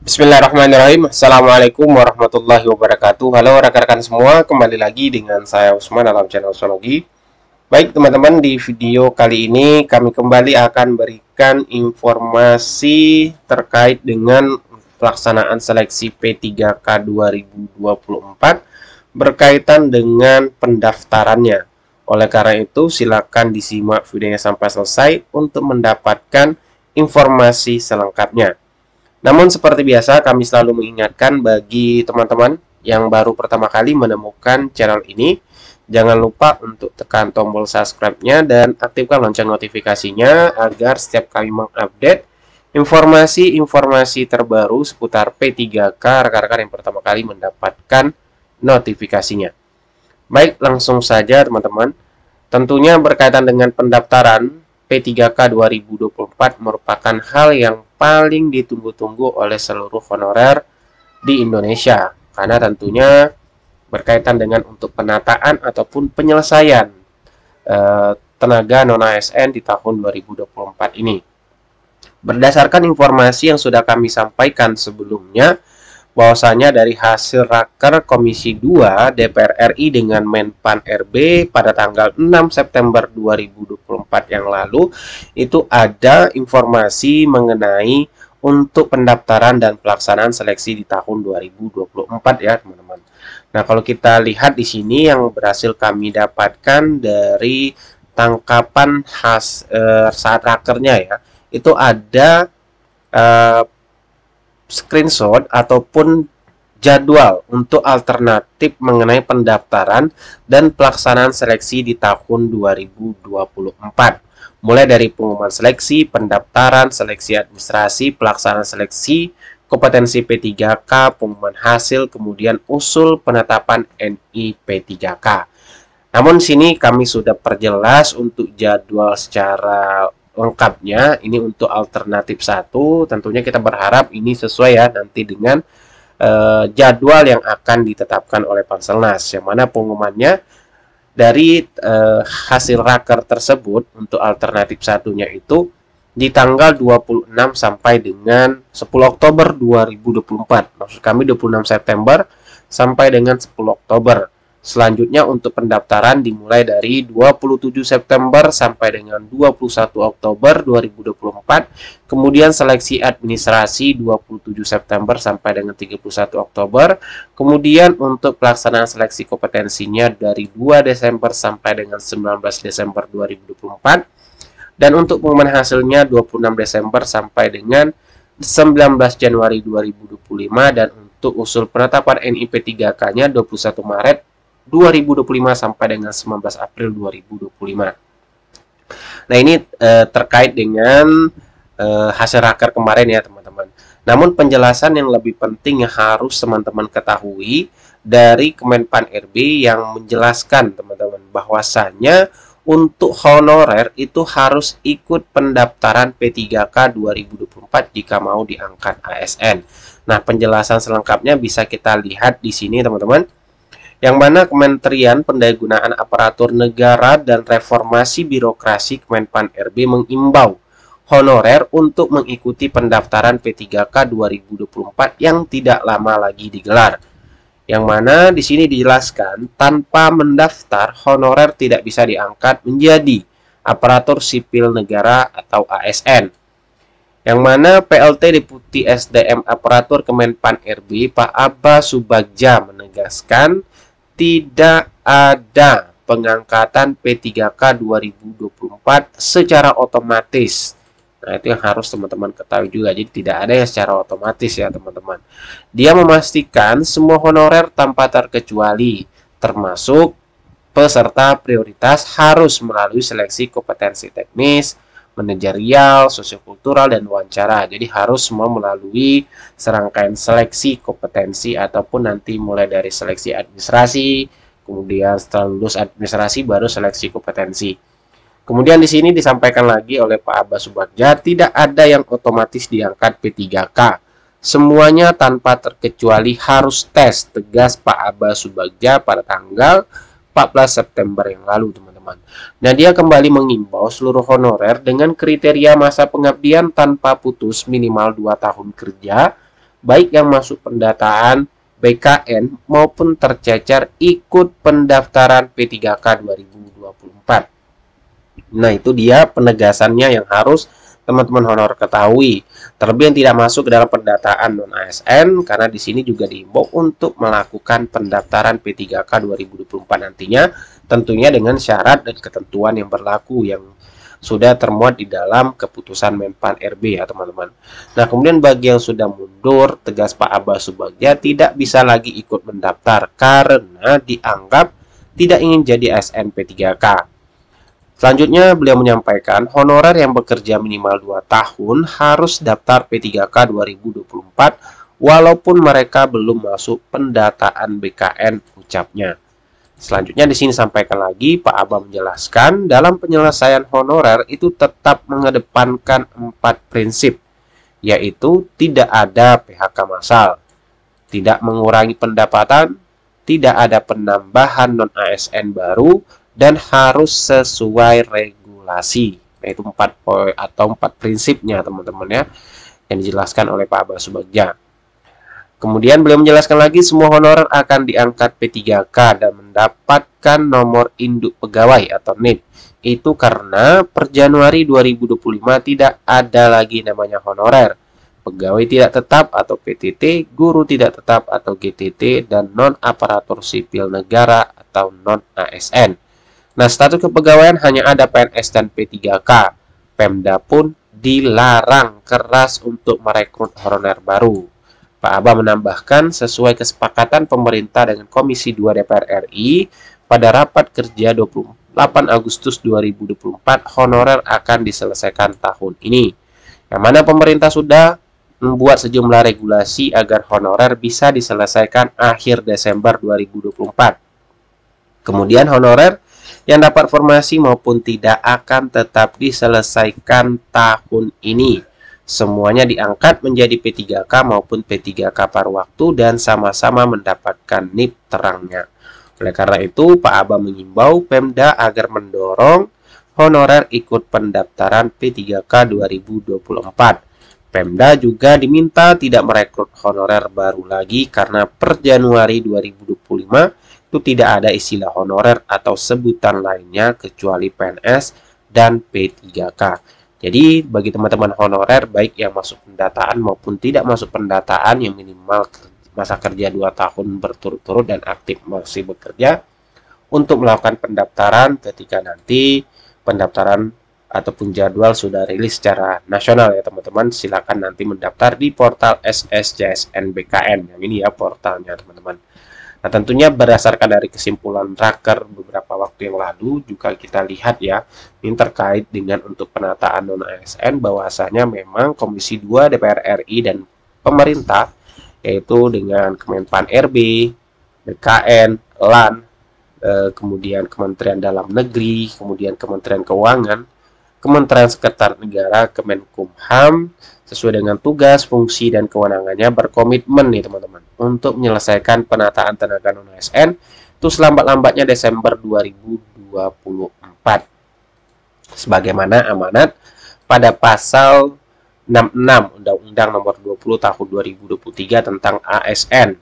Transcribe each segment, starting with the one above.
Bismillahirrahmanirrahim. Assalamualaikum warahmatullahi wabarakatuh. Halo rekan-rekan semua, kembali lagi dengan saya Usman dalam channel Astrologi. Baik teman-teman, di video kali ini kami kembali akan berikan informasi terkait dengan pelaksanaan seleksi P3K 2024 berkaitan dengan pendaftarannya. Oleh karena itu, silakan disimak videonya sampai selesai untuk mendapatkan informasi selengkapnya. Namun seperti biasa, kami selalu mengingatkan bagi teman-teman yang baru pertama kali menemukan channel ini, jangan lupa untuk tekan tombol subscribe-nya dan aktifkan lonceng notifikasinya agar setiap kali mengupdate informasi-informasi terbaru seputar P3K, rekan-rekan yang pertama kali mendapatkan notifikasinya. Baik, langsung saja teman-teman. Tentunya berkaitan dengan pendaftaran P3K 2024 merupakan hal yang paling ditunggu-tunggu oleh seluruh honorer di Indonesia, karena tentunya berkaitan dengan untuk penataan ataupun penyelesaian tenaga non-ASN di tahun 2024 ini. Berdasarkan informasi yang sudah kami sampaikan sebelumnya, bahwasanya dari hasil Raker Komisi 2 DPR RI dengan Menpan RB pada tanggal 6 September 2024 yang lalu, itu ada informasi mengenai untuk pendaftaran dan pelaksanaan seleksi di tahun 2024 ya teman-teman. Nah, kalau kita lihat di sini yang berhasil kami dapatkan dari tangkapan saat rakernya ya, itu ada screenshot ataupun jadwal untuk alternatif mengenai pendaftaran dan pelaksanaan seleksi di tahun 2024. Mulai dari pengumuman seleksi, pendaftaran, seleksi administrasi, pelaksanaan seleksi, kompetensi P3K, pengumuman hasil, kemudian usul penetapan NI P3K. Namun sini kami sudah perjelas untuk jadwal secara lengkapnya. Ini untuk alternatif 1, tentunya kita berharap ini sesuai ya nanti dengan jadwal yang akan ditetapkan oleh Panselnas, yang mana pengumumannya dari hasil raker tersebut untuk alternatif satunya itu di tanggal 26 sampai dengan 10 Oktober 2024. Maksud kami 26 September sampai dengan 10 Oktober. Selanjutnya untuk pendaftaran dimulai dari 27 September sampai dengan 21 Oktober 2024. Kemudian seleksi administrasi 27 September sampai dengan 31 Oktober. Kemudian untuk pelaksanaan seleksi kompetensinya dari 2 Desember sampai dengan 19 Desember 2024. Dan untuk pengumuman hasilnya 26 Desember sampai dengan 19 Januari 2025. Dan untuk usul penetapan NIP 3K-nya 21 Maret 2025 sampai dengan 19 April 2025. Nah, ini terkait dengan hasil raker kemarin ya teman-teman. Namun penjelasan yang lebih penting yang harus teman-teman ketahui dari Kemenpan RB yang menjelaskan teman-teman bahwasannya untuk honorer itu harus ikut pendaftaran P3K 2024 jika mau diangkat ASN. Nah, penjelasan selengkapnya bisa kita lihat di sini teman-teman, yang mana Kementerian Pendayagunaan Aparatur Negara dan Reformasi Birokrasi Kemenpan RB mengimbau honorer untuk mengikuti pendaftaran P3K 2024 yang tidak lama lagi digelar. Yang mana di sini dijelaskan tanpa mendaftar honorer tidak bisa diangkat menjadi aparatur sipil negara atau ASN. Yang mana PLT Deputi SDM Aparatur Kemenpan RB Pak Abba Subagja menegaskan tidak ada pengangkatan P3K 2024 secara otomatis. Nah, itu yang harus teman-teman ketahui juga. Jadi tidak ada yang secara otomatis ya teman-teman. Dia memastikan semua honorer tanpa terkecuali, termasuk peserta prioritas, harus melalui seleksi kompetensi teknis, manajerial, sosiokultural, dan wawancara. Jadi harus semua melalui serangkaian seleksi kompetensi ataupun nanti mulai dari seleksi administrasi, kemudian setelah lulus administrasi baru seleksi kompetensi. Kemudian di sini disampaikan lagi oleh Pak Abba Subagja, tidak ada yang otomatis diangkat P3K. Semuanya tanpa terkecuali harus tes, tegas Pak Abba Subagja pada tanggal 14 September yang lalu teman-teman. Nah, dia kembali mengimbau seluruh honorer dengan kriteria masa pengabdian tanpa putus minimal 2 tahun kerja baik yang masuk pendataan BKN maupun tercecer ikut pendaftaran P3K 2024. Nah, itu dia penegasannya yang harus teman-teman honor ketahui. Terlebih yang tidak masuk ke dalam pendataan non-ASN, karena di sini juga diimbau untuk melakukan pendaftaran P3K 2024 nantinya, tentunya dengan syarat dan ketentuan yang berlaku yang sudah termuat di dalam keputusan Menpan RB ya teman-teman. Nah, kemudian bagi yang sudah mundur, tegas Pak Abbas Subagja tidak bisa lagi ikut mendaftar karena dianggap tidak ingin jadi ASN P3K. Selanjutnya, beliau menyampaikan honorer yang bekerja minimal 2 tahun harus daftar P3K 2024 walaupun mereka belum masuk pendataan BKN, ucapnya. Selanjutnya di sini sampaikan lagi, Pak Aba menjelaskan dalam penyelesaian honorer itu tetap mengedepankan 4 prinsip, yaitu tidak ada PHK massal, tidak mengurangi pendapatan, tidak ada penambahan non-ASN baru, dan harus sesuai regulasi. Yaitu 4 poin atau 4 prinsipnya teman-teman ya, yang dijelaskan oleh Pak Abbas Subagja. Kemudian beliau menjelaskan lagi semua honorer akan diangkat P3K dan mendapatkan nomor induk pegawai atau NIP. Itu karena per Januari 2025 tidak ada lagi namanya honorer, pegawai tidak tetap atau PTT, guru tidak tetap atau GTT, dan non-aparatur sipil negara atau non-ASN. Nah, status kepegawaian hanya ada PNS dan P3K. Pemda pun dilarang keras untuk merekrut honorer baru. Pak Aba menambahkan, sesuai kesepakatan pemerintah dengan Komisi 2 DPR RI, pada rapat kerja 28 Agustus 2024, honorer akan diselesaikan tahun ini. Yang mana pemerintah sudah membuat sejumlah regulasi agar honorer bisa diselesaikan akhir Desember 2024. Kemudian honorer yang dapat formasi maupun tidak akan tetap diselesaikan tahun ini. Semuanya diangkat menjadi P3K maupun P3K paruh waktu dan sama-sama mendapatkan NIP terangnya. Oleh karena itu, Pak Aba mengimbau Pemda agar mendorong honorer ikut pendaftaran P3K 2024. Pemda juga diminta tidak merekrut honorer baru lagi karena per Januari 2025 itu tidak ada istilah honorer atau sebutan lainnya kecuali PNS dan P3K. Jadi bagi teman-teman honorer baik yang masuk pendataan maupun tidak masuk pendataan yang minimal masa kerja 2 tahun berturut-turut dan aktif masih bekerja, untuk melakukan pendaftaran ketika nanti pendaftaran ataupun jadwal sudah rilis secara nasional ya teman-teman, silakan nanti mendaftar di portal SSJSN BKN. Yang ini ya portalnya teman-teman. Nah, tentunya berdasarkan dari kesimpulan Raker beberapa waktu yang lalu juga kita lihat ya, ini terkait dengan untuk penataan non-ASN bahwasanya memang Komisi 2 DPR RI dan pemerintah, yaitu dengan Kemenpan RB, BKN, LAN, kemudian Kementerian Dalam Negeri, kemudian Kementerian Keuangan, Kementerian Sekretariat Negara, Kemenkumham, sesuai dengan tugas, fungsi, dan kewenangannya berkomitmen nih teman-teman untuk menyelesaikan penataan tenaga non-ASN itu selambat-lambatnya Desember 2024 sebagaimana amanat pada pasal 66 Undang-Undang Nomor 20 Tahun 2023 tentang ASN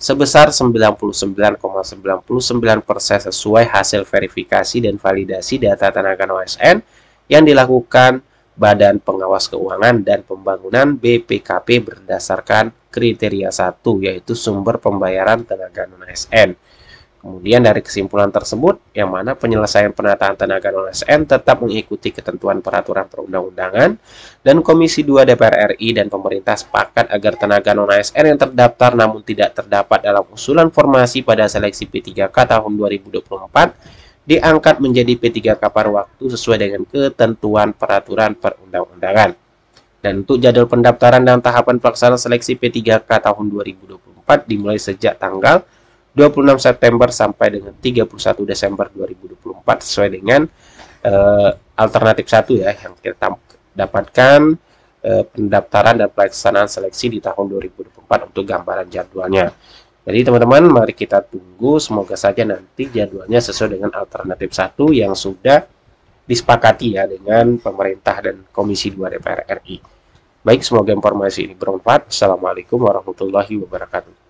sebesar 99,99% sesuai hasil verifikasi dan validasi data tenaga non-ASN yang dilakukan Badan Pengawas Keuangan dan Pembangunan BPKP berdasarkan kriteria 1, yaitu sumber pembayaran tenaga non-ASN. Kemudian dari kesimpulan tersebut, yang mana penyelesaian penataan tenaga non-ASN tetap mengikuti ketentuan peraturan perundang-undangan, dan Komisi 2 DPR RI dan pemerintah sepakat agar tenaga non-ASN yang terdaftar namun tidak terdapat dalam usulan formasi pada seleksi P3K tahun 2024 diangkat menjadi P3K paruh waktu sesuai dengan ketentuan peraturan perundang-undangan. Dan untuk jadwal pendaftaran dan tahapan pelaksanaan seleksi P3K tahun 2024 dimulai sejak tanggal 26 September sampai dengan 31 Desember 2024 sesuai dengan alternatif 1 ya yang kita dapatkan pendaftaran dan pelaksanaan seleksi di tahun 2024 untuk gambaran jadwalnya. Jadi teman-teman, mari kita tunggu, semoga saja nanti jadwalnya sesuai dengan alternatif 1 yang sudah disepakati ya dengan pemerintah dan Komisi 2 DPR RI. Baik, semoga informasi ini bermanfaat. Assalamualaikum warahmatullahi wabarakatuh.